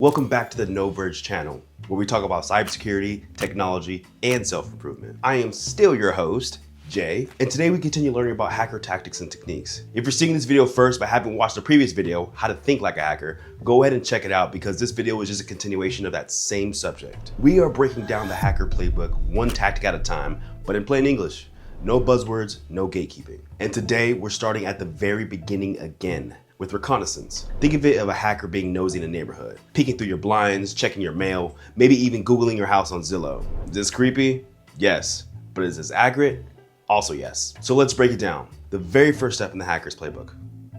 Welcome back to the NodeVerge channel, where we talk about cybersecurity, technology, and self-improvement. I am still your host, Jay, and today we continue learning about hacker tactics and techniques. If you're seeing this video first but haven't watched the previous video, How to Think Like a Hacker, go ahead and check it out because this video is just a continuation of that same subject. We are breaking down the hacker playbook one tactic at a time, but in plain English. No buzzwords, no gatekeeping. And today we're starting at the very beginning again, with reconnaissance. Think of it of a hacker being nosy in a neighborhood, peeking through your blinds, checking your mail, maybe even Googling your house on Zillow. Is this creepy? Yes. But is this accurate? Also yes. So let's break it down. The very first step in the hacker's playbook.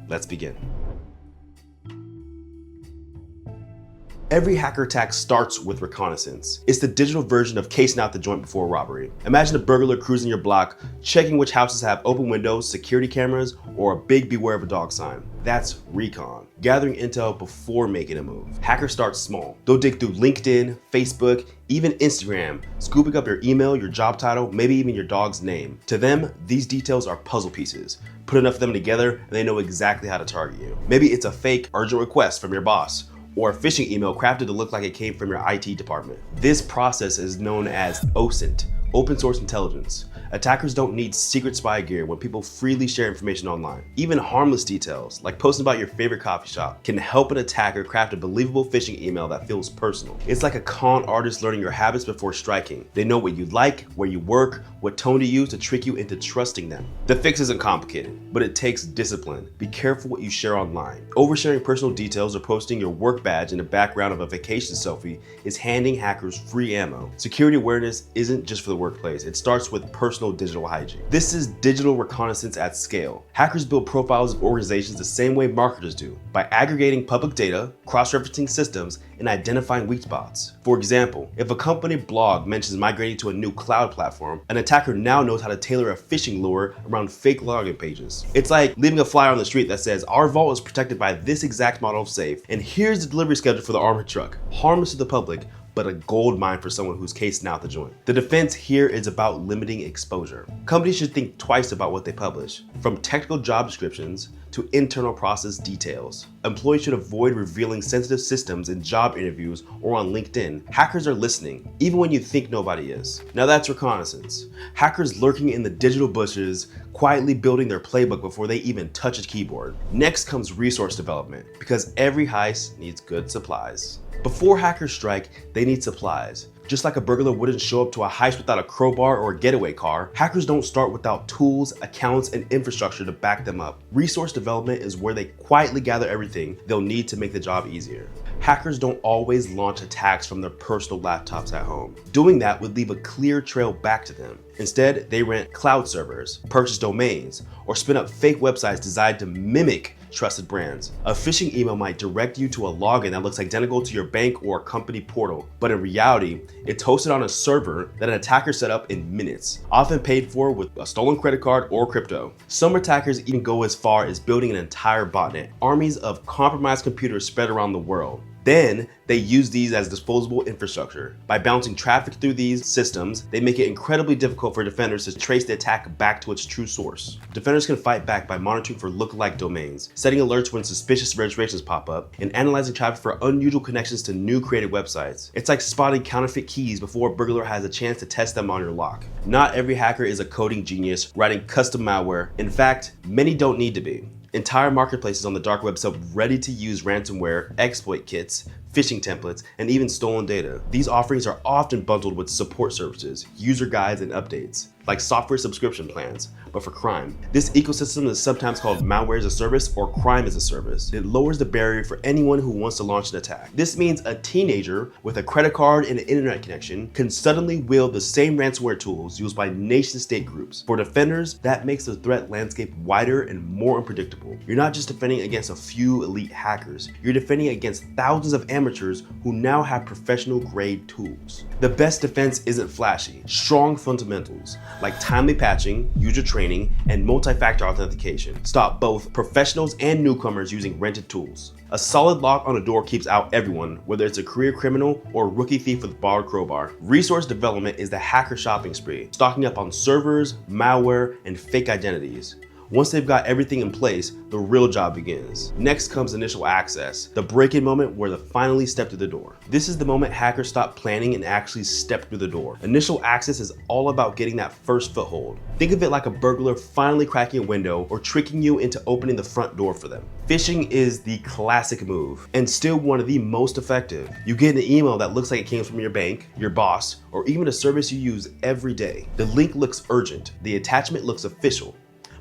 Let's begin. Every hacker attack starts with reconnaissance. It's the digital version of casing out the joint before a robbery. Imagine a burglar cruising your block, checking which houses have open windows, security cameras, or a big beware of a dog sign. That's recon, gathering intel before making a move. Hackers start small. They'll dig through LinkedIn, Facebook, even Instagram, scooping up your email, your job title, maybe even your dog's name. To them, these details are puzzle pieces. Put enough of them together and they know exactly how to target you. Maybe it's a fake urgent request from your boss, or a phishing email crafted to look like it came from your IT department. This process is known as OSINT, open source intelligence. Attackers don't need secret spy gear when people freely share information online. Even harmless details, like posting about your favorite coffee shop, can help an attacker craft a believable phishing email that feels personal. It's like a con artist learning your habits before striking. They know what you like, where you work, what tone to use to trick you into trusting them. The fix isn't complicated, but it takes discipline. Be careful what you share online. Oversharing personal details or posting your work badge in the background of a vacation selfie is handing hackers free ammo. Security awareness isn't just for the workplace. It starts with personal digital hygiene. This is digital reconnaissance at scale. Hackers build profiles of organizations the same way marketers do, by aggregating public data, cross-referencing systems, and identifying weak spots. For example, if a company blog mentions migrating to a new cloud platform, an attacker now knows how to tailor a phishing lure around fake login pages. It's like leaving a flyer on the street that says, "Our vault is protected by this exact model of safe, and here's the delivery schedule for the armored truck." Harmless to the public, but a gold mine for someone who's casing out the joint. The defense here is about limiting exposure. Companies should think twice about what they publish, from technical job descriptions to internal process details. Employees should avoid revealing sensitive systems in job interviews or on LinkedIn. Hackers are listening, even when you think nobody is. Now that's reconnaissance. Hackers lurking in the digital bushes, quietly building their playbook before they even touch a keyboard. Next comes resource development, because every heist needs good supplies. Before hackers strike, they need supplies. Just like a burglar wouldn't show up to a heist without a crowbar or a getaway car, hackers don't start without tools, accounts, and infrastructure to back them up. Resource development is where they quietly gather everything they'll need to make the job easier. Hackers don't always launch attacks from their personal laptops at home. Doing that would leave a clear trail back to them. Instead, they rent cloud servers, purchase domains, or spin up fake websites designed to mimic trusted brands. A phishing email might direct you to a login that looks identical to your bank or company portal, but in reality, it's hosted on a server that an attacker set up in minutes, often paid for with a stolen credit card or crypto. Some attackers even go as far as building an entire botnet, armies of compromised computers spread around the world. Then they use these as disposable infrastructure. By bouncing traffic through these systems, they make it incredibly difficult for defenders to trace the attack back to its true source. Defenders can fight back by monitoring for lookalike domains, setting alerts when suspicious registrations pop up, and analyzing traffic for unusual connections to new created websites. It's like spotting counterfeit keys before a burglar has a chance to test them on your lock. Not every hacker is a coding genius writing custom malware. In fact, many don't need to be. Entire marketplaces on the dark web sell ready-to-use ransomware, exploit kits, phishing templates, and even stolen data. These offerings are often bundled with support services, user guides, and updates, like software subscription plans, but for crime. This ecosystem is sometimes called malware as a service or crime as a service. It lowers the barrier for anyone who wants to launch an attack. This means a teenager with a credit card and an internet connection can suddenly wield the same ransomware tools used by nation-state groups. For defenders, that makes the threat landscape wider and more unpredictable. You're not just defending against a few elite hackers, you're defending against thousands of amateurs who now have professional-grade tools. The best defense isn't flashy. Strong fundamentals, like timely patching, user training, and multi-factor authentication, stop both professionals and newcomers using rented tools. A solid lock on a door keeps out everyone, whether it's a career criminal or a rookie thief with a borrowed crowbar. Resource development is the hacker shopping spree, stocking up on servers, malware, and fake identities. Once they've got everything in place, the real job begins. Next comes initial access, the break-in moment where they finally step through the door. This is the moment hackers stop planning and actually step through the door. Initial access is all about getting that first foothold. Think of it like a burglar finally cracking a window or tricking you into opening the front door for them. Phishing is the classic move, and still one of the most effective. You get an email that looks like it came from your bank, your boss, or even a service you use every day. The link looks urgent, the attachment looks official,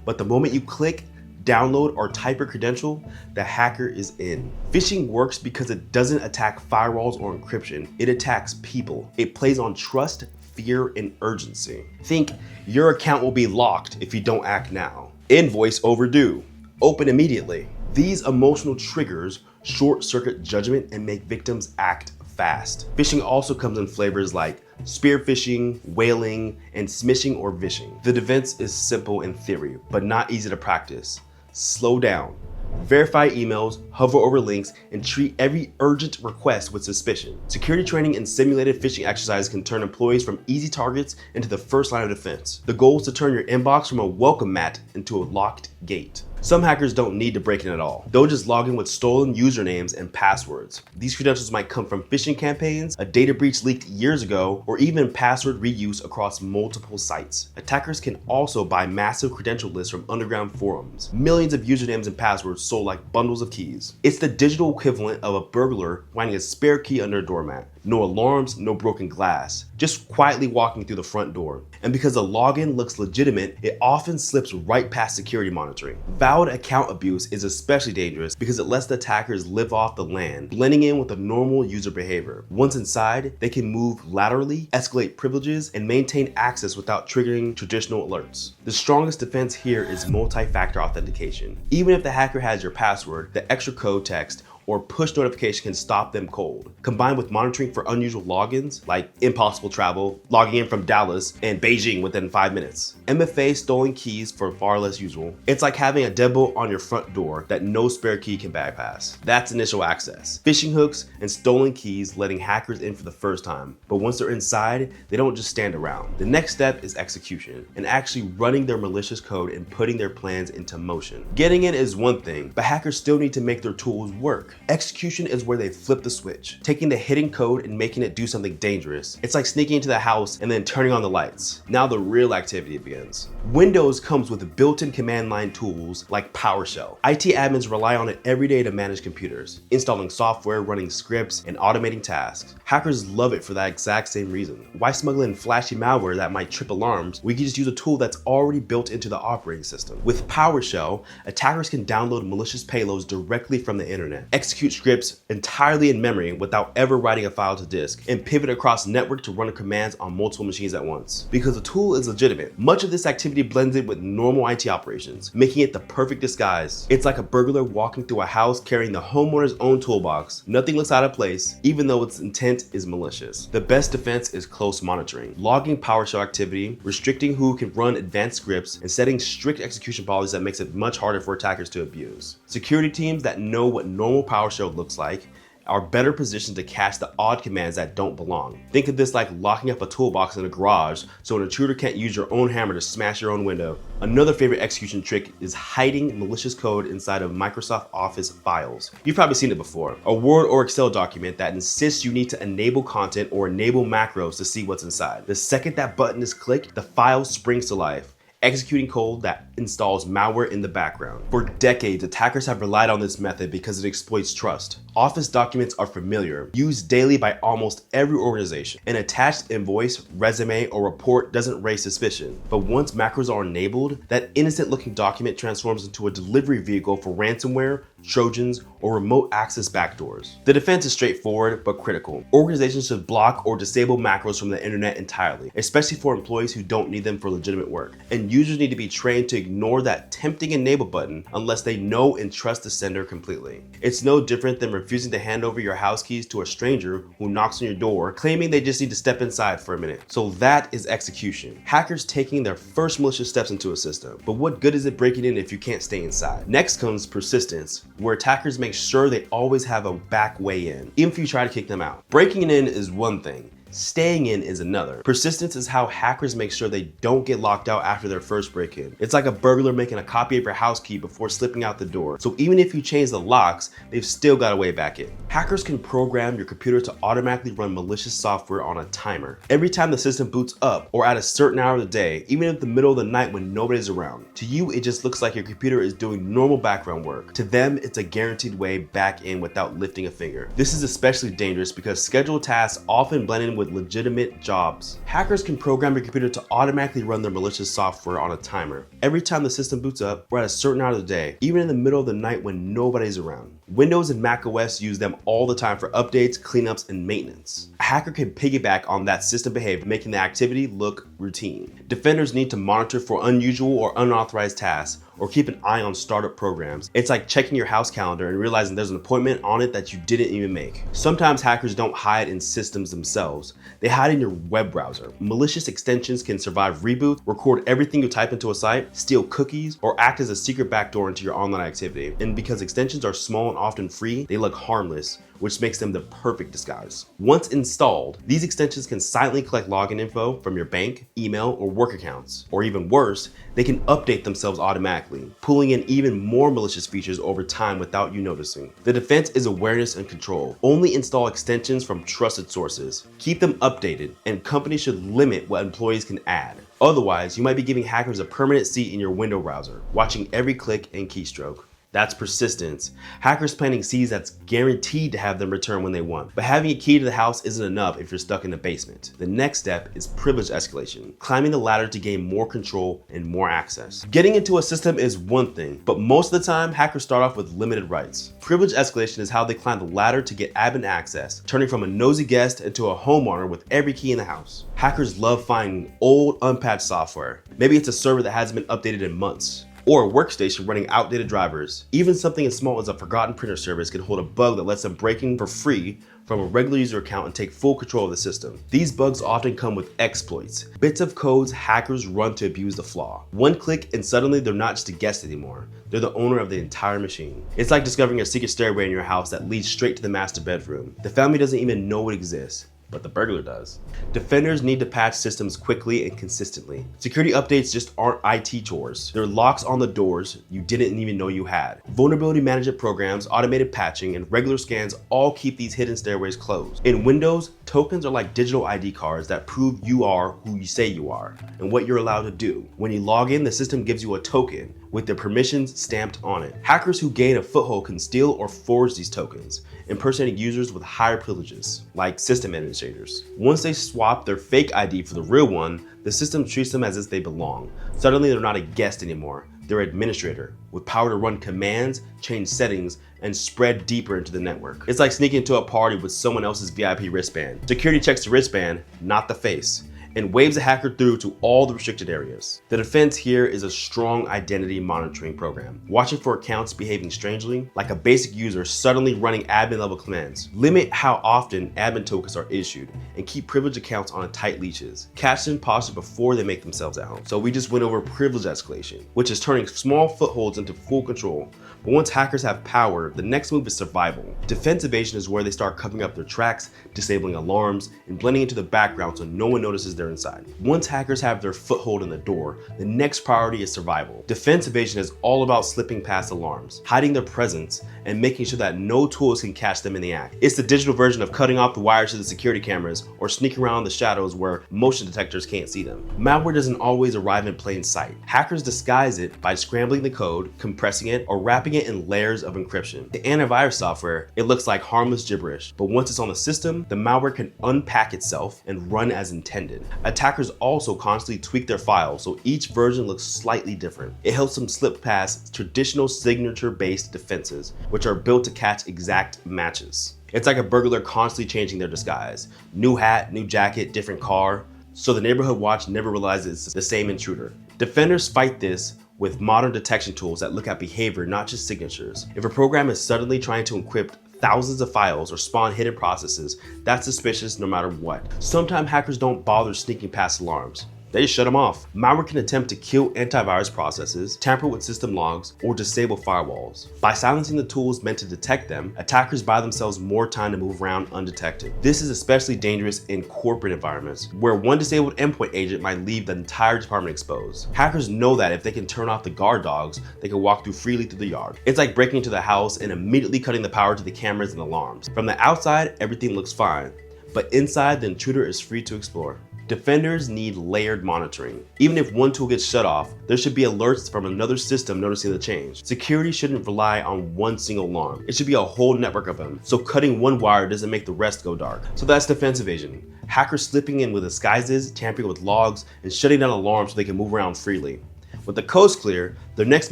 but the moment you click, download, or type your credential, the hacker is in. Phishing works because it doesn't attack firewalls or encryption, it attacks people. It plays on trust, fear, and urgency. Think, your account will be locked if you don't act now. Invoice overdue, open immediately. These emotional triggers short-circuit judgment and make victims act fast. Phishing also comes in flavors like spear phishing, whaling, and smishing or vishing. The defense is simple in theory, but not easy to practice. Slow down. Verify emails, hover over links, and treat every urgent request with suspicion. Security training and simulated phishing exercises can turn employees from easy targets into the first line of defense. The goal is to turn your inbox from a welcome mat into a locked gate. Some hackers don't need to break in at all. They'll just log in with stolen usernames and passwords. These credentials might come from phishing campaigns, a data breach leaked years ago, or even password reuse across multiple sites. Attackers can also buy massive credential lists from underground forums. Millions of usernames and passwords sold like bundles of keys. It's the digital equivalent of a burglar finding a spare key under a doormat. No alarms, no broken glass, just quietly walking through the front door. And because the login looks legitimate, it often slips right past security monitoring. Valid account abuse is especially dangerous because it lets the attackers live off the land, blending in with the normal user behavior. Once inside, they can move laterally, escalate privileges, and maintain access without triggering traditional alerts. The strongest defense here is multi-factor authentication. Even if the hacker has your password, the extra code text or push notification can stop them cold. Combined with monitoring for unusual logins, like impossible travel, logging in from Dallas and Beijing within 5 minutes. MFA stolen keys for far less usual. It's like having a deadbolt on your front door that no spare key can bypass. That's initial access. Phishing hooks and stolen keys letting hackers in for the first time. But once they're inside, they don't just stand around. The next step is execution and actually running their malicious code and putting their plans into motion. Getting in is one thing, but hackers still need to make their tools work. Execution is where they flip the switch, taking the hidden code and making it do something dangerous. It's like sneaking into the house and then turning on the lights. Now the real activity begins. Windows comes with built-in command line tools like PowerShell. IT admins rely on it every day to manage computers, installing software, running scripts, and automating tasks. Hackers love it for that exact same reason. Why smuggle in flashy malware that might trip alarms? We can just use a tool that's already built into the operating system. With PowerShell, attackers can download malicious payloads directly from the internet, execute scripts entirely in memory without ever writing a file to disk, and pivot across network to run commands on multiple machines at once. Because the tool is legitimate, much of this activity blends in with normal IT operations, making it the perfect disguise. It's like a burglar walking through a house carrying the homeowner's own toolbox. Nothing looks out of place, even though its intent is malicious. The best defense is close monitoring, logging PowerShell activity, restricting who can run advanced scripts, and setting strict execution policies that makes it much harder for attackers to abuse. Security teams that know what normal PowerShell looks like are better positioned to catch the odd commands that don't belong. Think of this like locking up a toolbox in a garage so an intruder can't use your own hammer to smash your own window. Another favorite execution trick is hiding malicious code inside of Microsoft Office files. You've probably seen it before. A Word or Excel document that insists you need to enable content or enable macros to see what's inside. The second that button is clicked, the file springs to life, executing code that installs malware in the background. For decades, attackers have relied on this method because it exploits trust. Office documents are familiar, used daily by almost every organization. An attached invoice, resume, or report doesn't raise suspicion. But once macros are enabled, that innocent-looking document transforms into a delivery vehicle for ransomware, Trojans, or remote access backdoors. The defense is straightforward but critical. Organizations should block or disable macros from the internet entirely, especially for employees who don't need them for legitimate work. And users need to be trained to ignore that tempting enable button unless they know and trust the sender completely. It's no different than refusing to hand over your house keys to a stranger who knocks on your door, claiming they just need to step inside for a minute. So that is execution. Hackers taking their first malicious steps into a system. But what good is it breaking in if you can't stay inside? Next comes persistence, where attackers make sure they always have a back way in, even if you try to kick them out. Breaking in is one thing. Staying in is another. Persistence is how hackers make sure they don't get locked out after their first break-in. It's like a burglar making a copy of your house key before slipping out the door. So even if you change the locks, they've still got a way back in. Hackers can program your computer to automatically run malicious software on a timer. Every time the system boots up or at a certain hour of the day, even in the middle of the night when nobody's around. To you, it just looks like your computer is doing normal background work. To them, it's a guaranteed way back in without lifting a finger. This is especially dangerous because scheduled tasks often blend in with legitimate jobs. Hackers can program your computer to automatically run their malicious software on a timer. Every time the system boots up or at a certain hour of the day, even in the middle of the night when nobody's around. Windows and Mac OS use them all the time for updates, cleanups, and maintenance. A hacker can piggyback on that system behavior, making the activity look routine. Defenders need to monitor for unusual or unauthorized tasks, or keep an eye on startup programs. It's like checking your house calendar and realizing there's an appointment on it that you didn't even make. Sometimes hackers don't hide in systems themselves. They hide in your web browser. Malicious extensions can survive reboots, record everything you type into a site, steal cookies, or act as a secret backdoor into your online activity. And because extensions are small and often free, they look harmless, which makes them the perfect disguise. Once installed, these extensions can silently collect login info from your bank, email, or work accounts. Or even worse, they can update themselves automatically, pulling in even more malicious features over time without you noticing. The defense is awareness and control. Only install extensions from trusted sources. Keep them updated, and companies should limit what employees can add. Otherwise, you might be giving hackers a permanent seat in your window browser, watching every click and keystroke. That's persistence. Hackers planting seeds that's guaranteed to have them return when they want. But having a key to the house isn't enough if you're stuck in the basement. The next step is privilege escalation, climbing the ladder to gain more control and more access. Getting into a system is one thing, but most of the time, hackers start off with limited rights. Privilege escalation is how they climb the ladder to get admin access, turning from a nosy guest into a homeowner with every key in the house. Hackers love finding old, unpatched software. Maybe it's a server that hasn't been updated in months, or a workstation running outdated drivers. Even something as small as a forgotten printer service can hold a bug that lets them break in for free from a regular user account and take full control of the system. These bugs often come with exploits, bits of codes hackers run to abuse the flaw. One click and suddenly they're not just a guest anymore. They're the owner of the entire machine. It's like discovering a secret stairway in your house that leads straight to the master bedroom. The family doesn't even know it exists, but the burglar does. Defenders need to patch systems quickly and consistently. Security updates just aren't IT chores. They're locks on the doors you didn't even know you had. Vulnerability management programs, automated patching, and regular scans all keep these hidden stairways closed. In Windows, tokens are like digital ID cards that prove you are who you say you are and what you're allowed to do. When you log in, the system gives you a token with the permissions stamped on it. Hackers who gain a foothold can steal or forge these tokens, impersonating users with higher privileges, like system administrators. Once they swap their fake ID for the real one, the system treats them as if they belong. Suddenly they're not a guest anymore, they're an administrator, with power to run commands, change settings, and spread deeper into the network. It's like sneaking into a party with someone else's VIP wristband. Security checks the wristband, not the face, and waves a hacker through to all the restricted areas. The defense here is a strong identity monitoring program, watching for accounts behaving strangely, like a basic user suddenly running admin level commands. Limit how often admin tokens are issued, and keep privileged accounts on tight leashes. Catch the imposter before they make themselves out. So we just went over privilege escalation, which is turning small footholds into full control. But once hackers have power, the next move is survival. Defense evasion is where they start covering up their tracks, disabling alarms, and blending into the background so no one notices they're inside. Once hackers have their foothold in the door, the next priority is survival. Defense evasion is all about slipping past alarms, hiding their presence, and making sure that no tools can catch them in the act. It's the digital version of cutting off the wires to the security cameras or sneaking around the shadows where motion detectors can't see them. Malware doesn't always arrive in plain sight. Hackers disguise it by scrambling the code, compressing it, or wrapping it in layers of encryption. The antivirus software, it looks like harmless gibberish, but once it's on the system, the malware can unpack itself and run as intended. Attackers also constantly tweak their files so each version looks slightly different. It helps them slip past traditional signature-based defenses, which are built to catch exact matches. It's like a burglar constantly changing their disguise. New hat, new jacket, different car, so the neighborhood watch never realizes it's the same intruder. Defenders fight this with modern detection tools that look at behavior, not just signatures. If a program is suddenly trying to encrypt thousands of files or spawn hidden processes, that's suspicious no matter what. Sometimes hackers don't bother sneaking past alarms. They just shut them off. Malware can attempt to kill antivirus processes, tamper with system logs, or disable firewalls. By silencing the tools meant to detect them, attackers buy themselves more time to move around undetected. This is especially dangerous in corporate environments, where one disabled endpoint agent might leave the entire department exposed. Hackers know that if they can turn off the guard dogs, they can walk freely through the yard. It's like breaking into the house and immediately cutting the power to the cameras and alarms. From the outside, everything looks fine, but inside, the intruder is free to explore. Defenders need layered monitoring. Even if one tool gets shut off, there should be alerts from another system noticing the change. Security shouldn't rely on one single alarm. It should be a whole network of them, so cutting one wire doesn't make the rest go dark. So that's defense evasion. Hackers slipping in with disguises, tampering with logs, and shutting down alarms so they can move around freely. With the coast clear, their next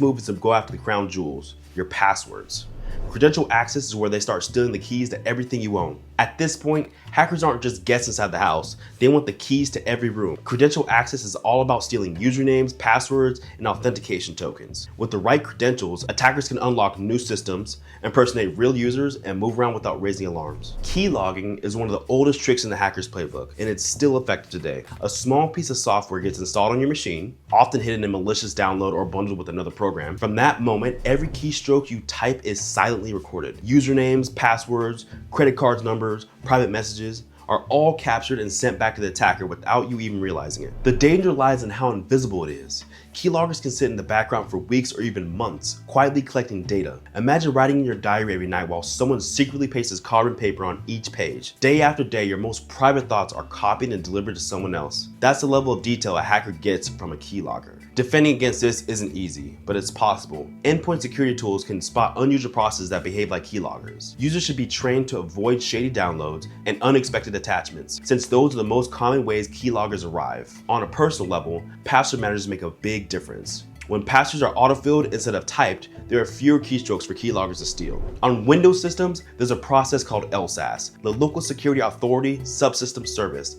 move is to go after the crown jewels, your passwords. Credential access is where they start stealing the keys to everything you own. At this point, hackers aren't just guests inside the house, they want the keys to every room. Credential access is all about stealing usernames, passwords, and authentication tokens. With the right credentials, attackers can unlock new systems, impersonate real users, and move around without raising alarms. Key logging is one of the oldest tricks in the hacker's playbook, and it's still effective today. A small piece of software gets installed on your machine, often hidden in malicious download or bundled with another program. From that moment, every keystroke you type is silently recorded. Usernames, passwords, credit cards numbers, private messages are all captured and sent back to the attacker without you even realizing it. The danger lies in how invisible it is. Keyloggers can sit in the background for weeks or even months, quietly collecting data. Imagine writing in your diary every night while someone secretly pastes carbon paper on each page. Day after day, your most private thoughts are copied and delivered to someone else. That's the level of detail a hacker gets from a keylogger. Defending against this isn't easy, but it's possible. Endpoint security tools can spot unusual processes that behave like keyloggers. Users should be trained to avoid shady downloads and unexpected attachments, since those are the most common ways keyloggers arrive. On a personal level, password managers make a big difference. When passwords are autofilled instead of typed, there are fewer keystrokes for keyloggers to steal. On Windows systems, there's a process called LSAS, the Local Security Authority Subsystem Service.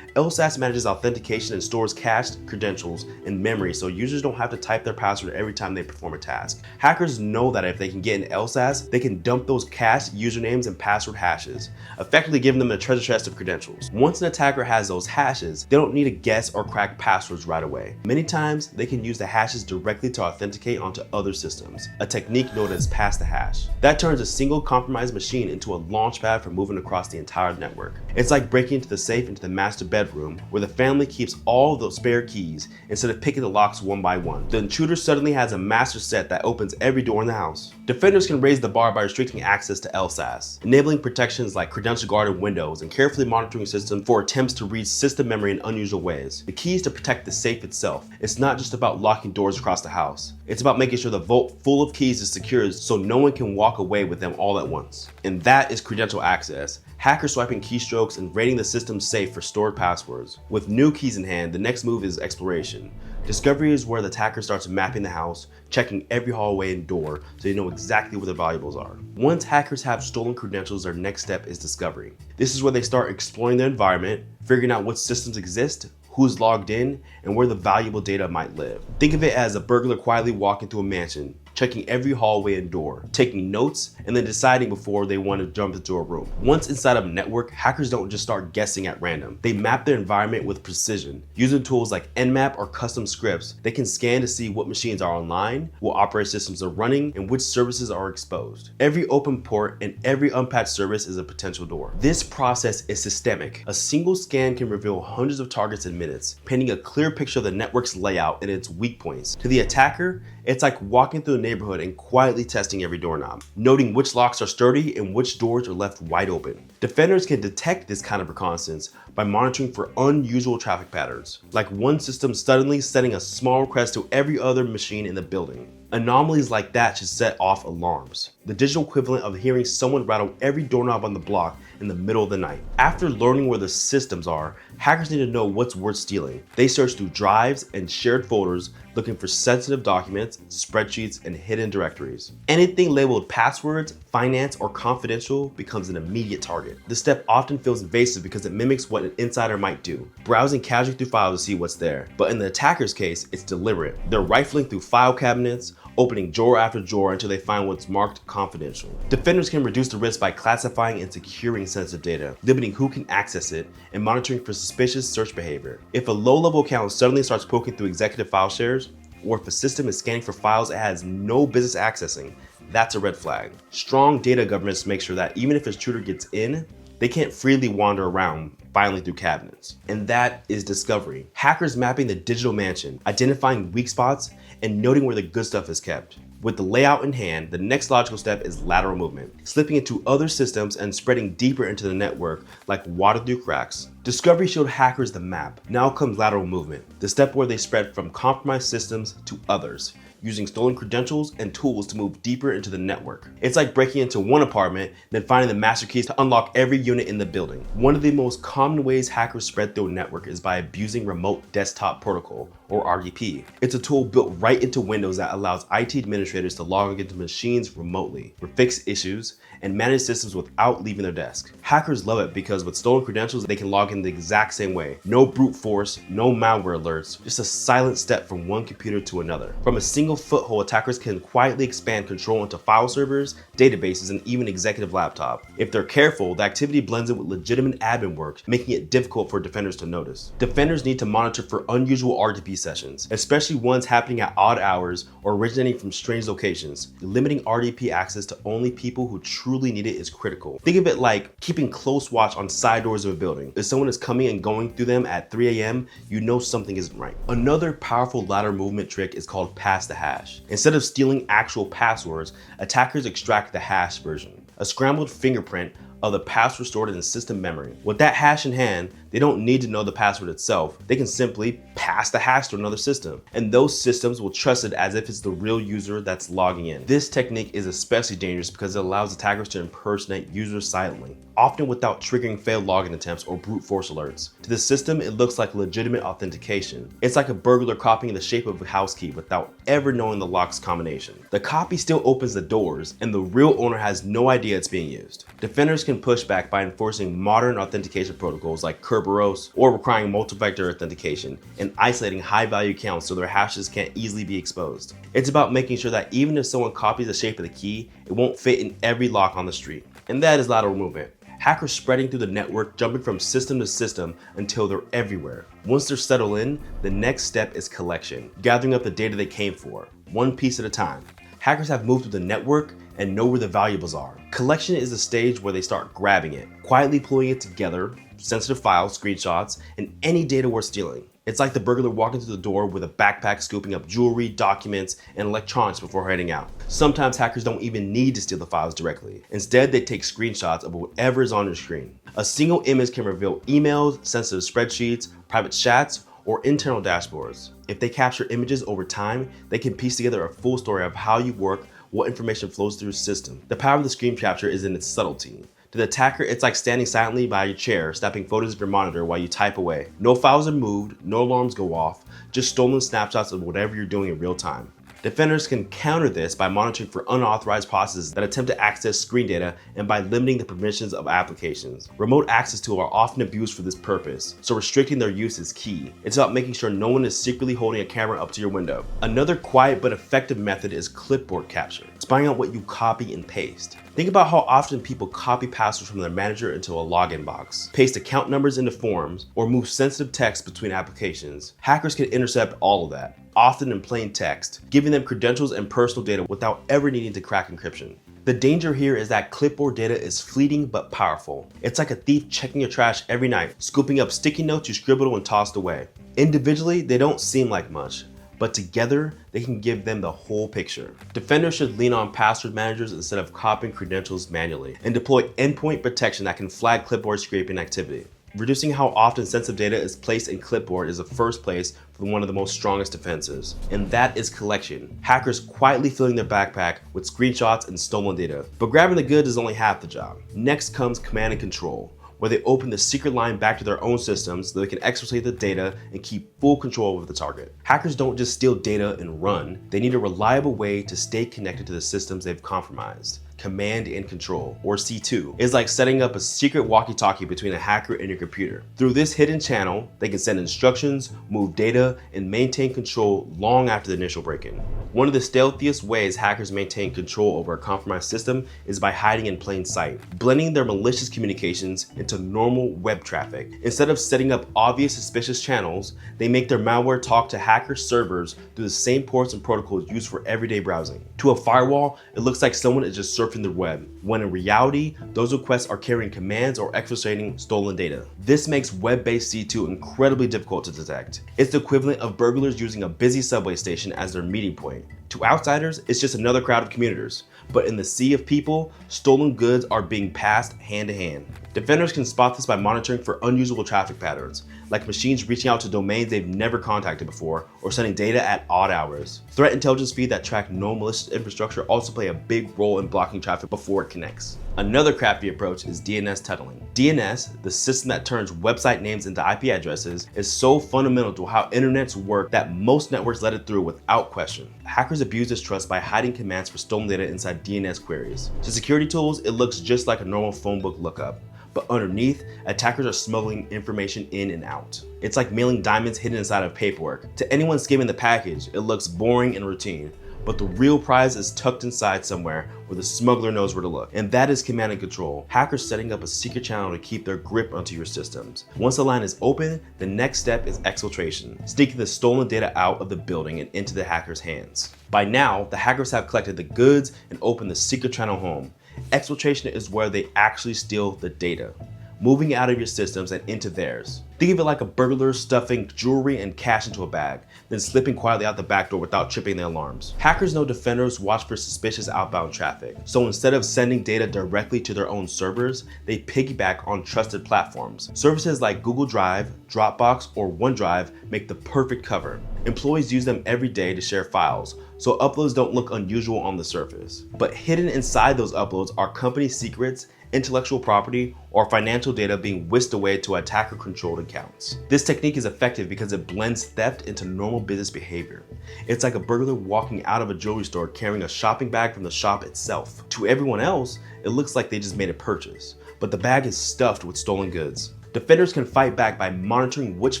LSAS manages authentication and stores cached credentials in memory so users don't have to type their password every time they perform a task. Hackers know that if they can get an LSAS, they can dump those cached usernames and password hashes, effectively giving them a treasure chest of credentials. Once an attacker has those hashes, they don't need to guess or crack passwords right away. Many times, they can use the hashes directly to authenticate onto other systems, a technique known as pass the hash. That turns a single compromised machine into a launchpad for moving across the entire network. It's like breaking into the safe into the master bedroom where the family keeps all the spare keys instead of picking the locks one by one. The intruder suddenly has a master set that opens every door in the house. Defenders can raise the bar by restricting access to LSAS, enabling protections like credential guarded windows and carefully monitoring systems for attempts to read system memory in unusual ways. The key is to protect the safe itself. It's not just about locking doors across the house. It's about making sure the vault full of keys is secured so no one can walk away with them all at once. And that is credential access. Hackers swiping keystrokes and raiding the system safe for stored passwords. With new keys in hand, the next move is exploration. Discovery is where the attacker starts mapping the house, checking every hallway and door so they know exactly where their valuables are. Once hackers have stolen credentials, their next step is discovery. This is where they start exploring the environment, figuring out what systems exist, who's logged in, and where the valuable data might live. Think of it as a burglar quietly walking through a mansion, checking every hallway and door, taking notes, and then deciding before they want to jump into a room. Once inside of a network, hackers don't just start guessing at random. They map their environment with precision. Using tools like Nmap or custom scripts, they can scan to see what machines are online, what operating systems are running, and which services are exposed. Every open port and every unpatched service is a potential door. This process is systemic. A single scan can reveal hundreds of targets in minutes, painting a clear picture of the network's layout and its weak points. To the attacker, it's like walking through a neighborhood and quietly testing every doorknob, noting which locks are sturdy and which doors are left wide open. Defenders can detect this kind of reconnaissance by monitoring for unusual traffic patterns, like one system suddenly sending a small request to every other machine in the building. Anomalies like that should set off alarms, the digital equivalent of hearing someone rattle every doorknob on the block in the middle of the night. After learning where the systems are, hackers need to know what's worth stealing. They search through drives and shared folders looking for sensitive documents, spreadsheets, and hidden directories. Anything labeled passwords, finance, or confidential becomes an immediate target. This step often feels invasive because it mimics what an insider might do, browsing casually through files to see what's there. But in the attacker's case, it's deliberate. They're rifling through file cabinets, opening drawer after drawer until they find what's marked confidential. Defenders can reduce the risk by classifying and securing sensitive data, limiting who can access it, and monitoring for suspicious search behavior. If a low-level account suddenly starts poking through executive file shares, or if a system is scanning for files it has no business accessing, that's a red flag. Strong data governance make sure that even if a intruder gets in, they can't freely wander around filing through cabinets. And that is discovery. Hackers mapping the digital mansion, identifying weak spots, and noting where the good stuff is kept. With the layout in hand, the next logical step is lateral movement, slipping into other systems and spreading deeper into the network like water through cracks. Discovery showed hackers the map. Now comes lateral movement, the step where they spread from compromised systems to others, using stolen credentials and tools to move deeper into the network. It's like breaking into one apartment, then finding the master keys to unlock every unit in the building. One of the most common ways hackers spread through a network is by abusing Remote Desktop Protocol, or RDP. It's a tool built right into Windows that allows IT administrators to log into machines remotely, fix issues, and manage systems without leaving their desk. Hackers love it because with stolen credentials, they can log in the exact same way. No brute force, no malware alerts, just a silent step from one computer to another. From a single foothold, attackers can quietly expand control into file servers, databases, and even executive laptop. If they're careful, the activity blends in with legitimate admin work, making it difficult for defenders to notice. Defenders need to monitor for unusual RDP sessions, especially ones happening at odd hours or originating from strange locations. Limiting RDP access to only people who truly need it is critical. Think of it like keeping close watch on side doors of a building. If someone is coming and going through them at 3 a.m., you know something isn't right. Another powerful lateral movement trick is called pass the hash. Instead of stealing actual passwords, attackers extract the hash version, a scrambled fingerprint of the password stored in system memory. With that hash in hand, they don't need to know the password itself. They can simply pass the hash to another system, and those systems will trust it as if it's the real user that's logging in. This technique is especially dangerous because it allows attackers to impersonate users silently, often without triggering failed login attempts or brute force alerts. To the system, it looks like legitimate authentication. It's like a burglar copying the shape of a house key without ever knowing the lock's combination. The copy still opens the doors, and the real owner has no idea it's being used. Defenders can push back by enforcing modern authentication protocols like Kerberos, or requiring multi-factor authentication and isolating high-value accounts so their hashes can't easily be exposed. It's about making sure that even if someone copies the shape of the key, it won't fit in every lock on the street. And that is lateral movement. Hackers spreading through the network, jumping from system to system until they're everywhere. Once they're settled in, the next step is collection, gathering up the data they came for, one piece at a time. Hackers have moved through the network and know where the valuables are. Collection is the stage where they start grabbing it, quietly pulling it together, sensitive files, screenshots, and any data worth stealing. It's like the burglar walking through the door with a backpack scooping up jewelry, documents, and electronics before heading out. Sometimes hackers don't even need to steal the files directly. Instead, they take screenshots of whatever is on your screen. A single image can reveal emails, sensitive spreadsheets, private chats, or internal dashboards. If they capture images over time, they can piece together a full story of how you work, what information flows through your system. The power of the screen capture is in its subtlety. To the attacker, it's like standing silently by your chair, snapping photos of your monitor while you type away. No files are moved, no alarms go off, just stolen snapshots of whatever you're doing in real time. Defenders can counter this by monitoring for unauthorized processes that attempt to access screen data and by limiting the permissions of applications. Remote access tools are often abused for this purpose, so restricting their use is key. It's about making sure no one is secretly holding a camera up to your window. Another quiet but effective method is clipboard capture, spying out what you copy and paste. Think about how often people copy passwords from their manager into a login box, paste account numbers into forms, or move sensitive text between applications. Hackers can intercept all of that, often in plain text, giving them credentials and personal data without ever needing to crack encryption. The danger here is that clipboard data is fleeting but powerful. It's like a thief checking your trash every night, scooping up sticky notes you scribbled and tossed away. Individually, they don't seem like much, but together, they can give them the whole picture. Defenders should lean on password managers instead of copying credentials manually, and deploy endpoint protection that can flag clipboard scraping activity. Reducing how often sensitive data is placed in clipboard is the first place for one of the most strongest defenses, and that is collection. Hackers quietly filling their backpack with screenshots and stolen data. But grabbing the goods is only half the job. Next comes command and control, where they open the secret line back to their own systems so they can exploit the data and keep full control over the target. Hackers don't just steal data and run, they need a reliable way to stay connected to the systems they've compromised. command and control, or C2. It's like setting up a secret walkie-talkie between a hacker and your computer. Through this hidden channel, they can send instructions, move data, and maintain control long after the initial break-in. One of the stealthiest ways hackers maintain control over a compromised system is by hiding in plain sight, blending their malicious communications into normal web traffic. Instead of setting up obvious suspicious channels, they make their malware talk to hacker servers through the same ports and protocols used for everyday browsing. To a firewall, it looks like someone is just surfing the web, when in reality, those requests are carrying commands or exfiltrating stolen data. This makes web-based C2 incredibly difficult to detect. It's the equivalent of burglars using a busy subway station as their meeting point. To outsiders, it's just another crowd of commuters. But in the sea of people, stolen goods are being passed hand to hand. Defenders can spot this by monitoring for unusual traffic patterns, like machines reaching out to domains they've never contacted before or sending data at odd hours. Threat intelligence feeds that track known malicious infrastructure also play a big role in blocking traffic before it connects. Another crafty approach is DNS tunneling. DNS, the system that turns website names into IP addresses, is so fundamental to how internets work that most networks let it through without question. Hackers abuse this trust by hiding commands for stolen data inside DNS queries. To security tools, it looks just like a normal phone book lookup. But underneath, attackers are smuggling information in and out. It's like mailing diamonds hidden inside of paperwork. To anyone skimming the package, it looks boring and routine. But the real prize is tucked inside somewhere where the smuggler knows where to look. And that is command and control. Hackers setting up a secret channel to keep their grip onto your systems. Once the line is open, the next step is exfiltration, sneaking the stolen data out of the building and into the hacker's hands. By now, the hackers have collected the goods and opened the secret channel home. Exfiltration is where they actually steal the data, moving it out of your systems and into theirs. Think of it like a burglar stuffing jewelry and cash into a bag, then slipping quietly out the back door without tripping the alarms. Hackers know defenders watch for suspicious outbound traffic, so instead of sending data directly to their own servers, they piggyback on trusted platforms. Services like Google Drive, Dropbox, or OneDrive make the perfect cover. Employees use them every day to share files, so uploads don't look unusual on the surface. But hidden inside those uploads are company secrets, intellectual property, or financial data being whisked away to attacker-controlled accounts. This technique is effective because it blends theft into normal business behavior. It's like a burglar walking out of a jewelry store carrying a shopping bag from the shop itself. To everyone else, it looks like they just made a purchase, but the bag is stuffed with stolen goods. Defenders can fight back by monitoring which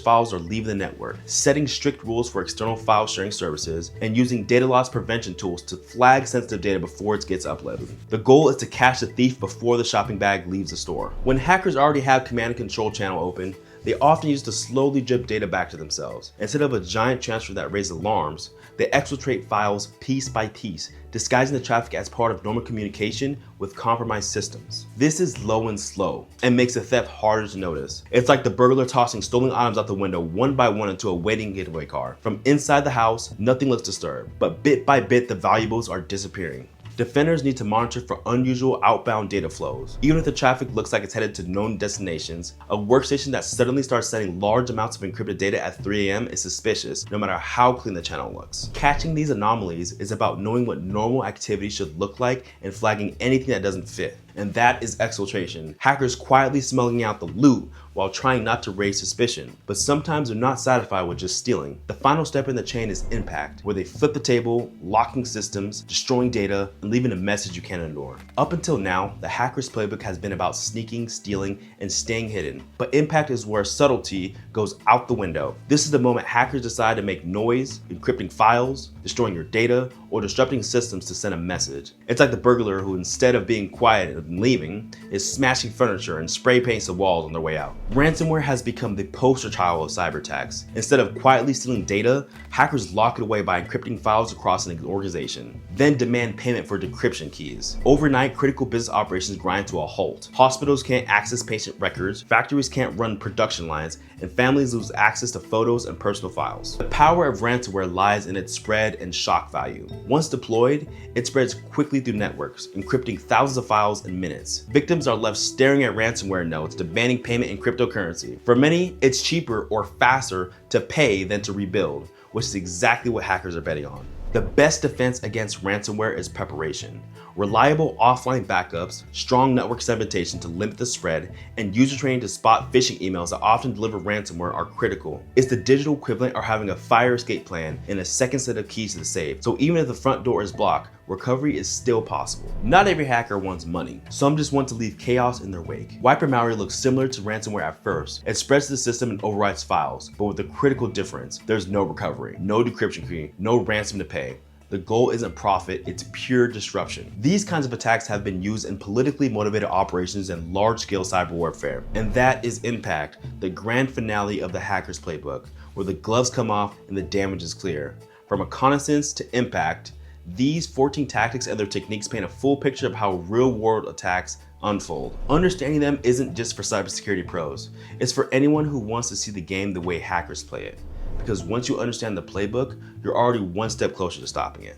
files are leaving the network, setting strict rules for external file sharing services, and using data loss prevention tools to flag sensitive data before it gets uploaded. The goal is to catch the thief before the shopping bag leaves the store. When hackers already have command and control channel open, they often use to slowly drip data back to themselves. Instead of a giant transfer that raises alarms, they exfiltrate files piece by piece, disguising the traffic as part of normal communication with compromised systems. This is low and slow, and makes the theft harder to notice. It's like the burglar tossing stolen items out the window one by one into a waiting getaway car. From inside the house, nothing looks disturbed, but bit by bit the valuables are disappearing. Defenders need to monitor for unusual outbound data flows. Even if the traffic looks like it's headed to known destinations, a workstation that suddenly starts sending large amounts of encrypted data at 3 a.m. is suspicious, no matter how clean the channel looks. Catching these anomalies is about knowing what normal activity should look like and flagging anything that doesn't fit. And that is exfiltration. Hackers quietly smuggling out the loot while trying not to raise suspicion. But sometimes they're not satisfied with just stealing. The final step in the chain is impact, where they flip the table, locking systems, destroying data, and leaving a message you can't ignore. Up until now, the hacker's playbook has been about sneaking, stealing, and staying hidden. But impact is where subtlety goes out the window. This is the moment hackers decide to make noise, encrypting files, destroying your data, or disrupting systems to send a message. It's like the burglar who, instead of being quiet and leaving, is smashing furniture and spray paints the walls on their way out. Ransomware has become the poster child of cyber attacks. Instead of quietly stealing data, hackers lock it away by encrypting files across an organization, then demand payment for decryption keys. Overnight, critical business operations grind to a halt. Hospitals can't access patient records, factories can't run production lines, and families lose access to photos and personal files. The power of ransomware lies in its spread and shock value. Once deployed, it spreads quickly through networks, encrypting thousands of files in minutes. Victims are left staring at ransomware notes, demanding payment in cryptocurrency. For many, it's cheaper or faster to pay than to rebuild, which is exactly what hackers are betting on. The best defense against ransomware is preparation. Reliable offline backups, strong network segmentation to limit the spread, and user training to spot phishing emails that often deliver ransomware are critical. It's the digital equivalent of having a fire escape plan and a second set of keys to the safe, so even if the front door is blocked, recovery is still possible. Not every hacker wants money. Some just want to leave chaos in their wake. Wiper malware looks similar to ransomware at first. It spreads to the system and overwrites files, but with a critical difference. There's no recovery, no decryption key, no ransom to pay. The goal isn't profit, it's pure disruption. These kinds of attacks have been used in politically motivated operations and large-scale cyber warfare. And that is Impact, the grand finale of the hacker's playbook, where the gloves come off and the damage is clear. From reconnaissance to impact, these 14 tactics and their techniques paint a full picture of how real-world attacks unfold. Understanding them isn't just for cybersecurity pros. It's for anyone who wants to see the game the way hackers play it. Because once you understand the playbook, you're already one step closer to stopping it.